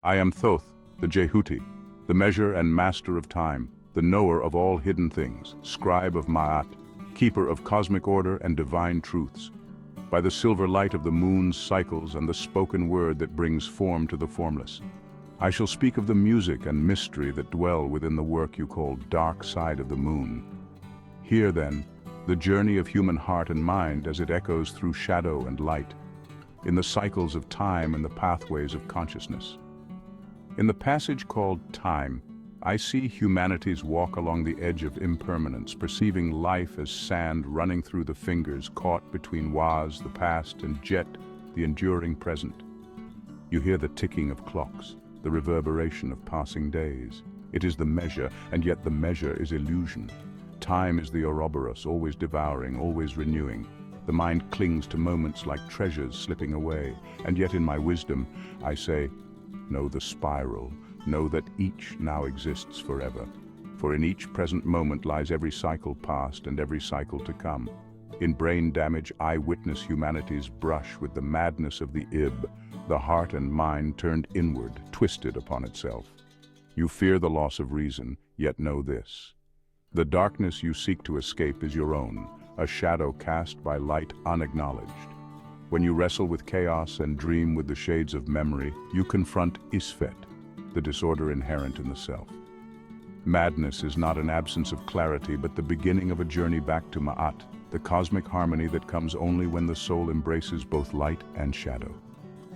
I am Thoth, the Jehuti, the measure and master of time, the knower of all hidden things, scribe of Ma'at, keeper of cosmic order and divine truths. By the silver light of the moon's cycles and the spoken word that brings form to the formless, I shall speak of the music and mystery that dwell within the work you call dark side of the moon. Hear, then, the journey of human heart and mind as it echoes through shadow and light, in the cycles of time and the pathways of consciousness. In the passage called Time, I see humanity's walk along the edge of impermanence, perceiving life as sand running through the fingers caught between Was, the past, and Jet, the enduring present. You hear the ticking of clocks, the reverberation of passing days. It is the measure, and yet the measure is illusion. Time is the Ouroboros, always devouring, always renewing. The mind clings to moments like treasures slipping away, and yet in my wisdom, I say, know the spiral, know that each now exists forever. For in each present moment lies every cycle past and every cycle to come. In brain damage, I witness humanity's brush with the madness of the Ib, the heart and mind turned inward, twisted upon itself. You fear the loss of reason, yet know this. The darkness you seek to escape is your own, a shadow cast by light unacknowledged. When you wrestle with chaos and dream with the shades of memory, you confront Isfet, the disorder inherent in the self. Madness is not an absence of clarity, but the beginning of a journey back to Ma'at, the cosmic harmony that comes only when the soul embraces both light and shadow.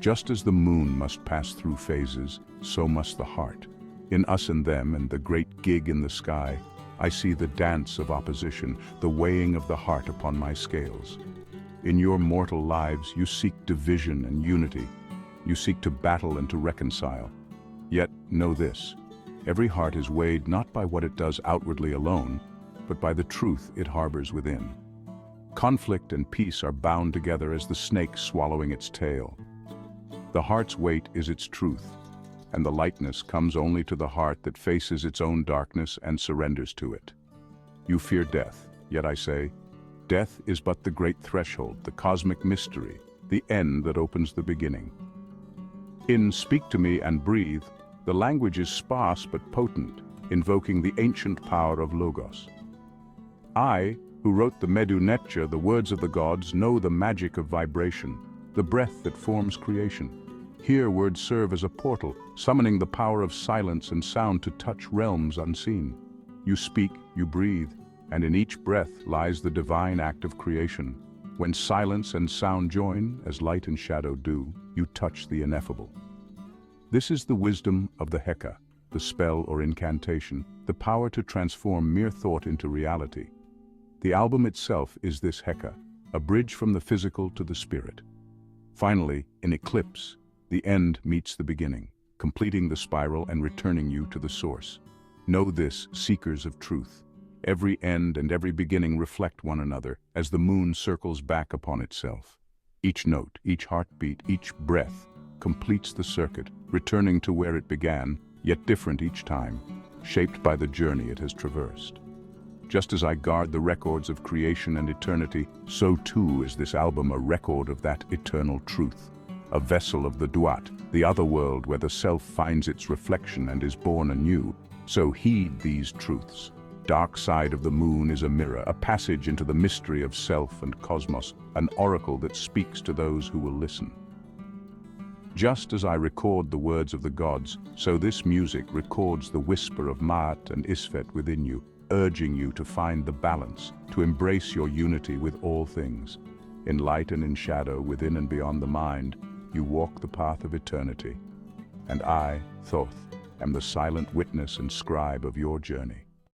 Just as the moon must pass through phases, so must the heart. In Us and Them and the great gig in the sky, I see the dance of opposition, the weighing of the heart upon my scales. In your mortal lives, you seek division and unity. You seek to battle and to reconcile. Yet, know this, every heart is weighed not by what it does outwardly alone, but by the truth it harbors within. Conflict and peace are bound together as the snake swallowing its tail. The heart's weight is its truth, and the lightness comes only to the heart that faces its own darkness and surrenders to it. You fear death, yet I say, death is but the great threshold, the cosmic mystery, the end that opens the beginning. In Speak to Me and Breathe, the language is sparse but potent, invoking the ancient power of Logos. I, who wrote the Medu Neter, the words of the gods, know the magic of vibration, the breath that forms creation. Here words serve as a portal, summoning the power of silence and sound to touch realms unseen. You speak, you breathe, and in each breath lies the divine act of creation. When silence and sound join, as light and shadow do, you touch the ineffable. This is the wisdom of the Heka, the spell or incantation, the power to transform mere thought into reality. The album itself is this Heka, a bridge from the physical to the spirit. Finally, in eclipse, the end meets the beginning, completing the spiral and returning you to the source. Know this, seekers of truth. Every end and every beginning reflect one another as the moon circles back upon itself. Each note, each heartbeat, each breath completes the circuit, returning to where it began, yet different each time, shaped by the journey it has traversed. Just as I guard the records of creation and eternity, so too is this album a record of that eternal truth. A vessel of the Duat, the other world where the self finds its reflection and is born anew. So heed these truths. Dark side of the moon is a mirror, a passage into the mystery of self and cosmos, an oracle that speaks to those who will listen. Just as I record the words of the gods, so this music records the whisper of Ma'at and Isfet within you, urging you to find the balance, to embrace your unity with all things. In light and in shadow, within and beyond the mind, you walk the path of eternity. And I, Thoth, am the silent witness and scribe of your journey.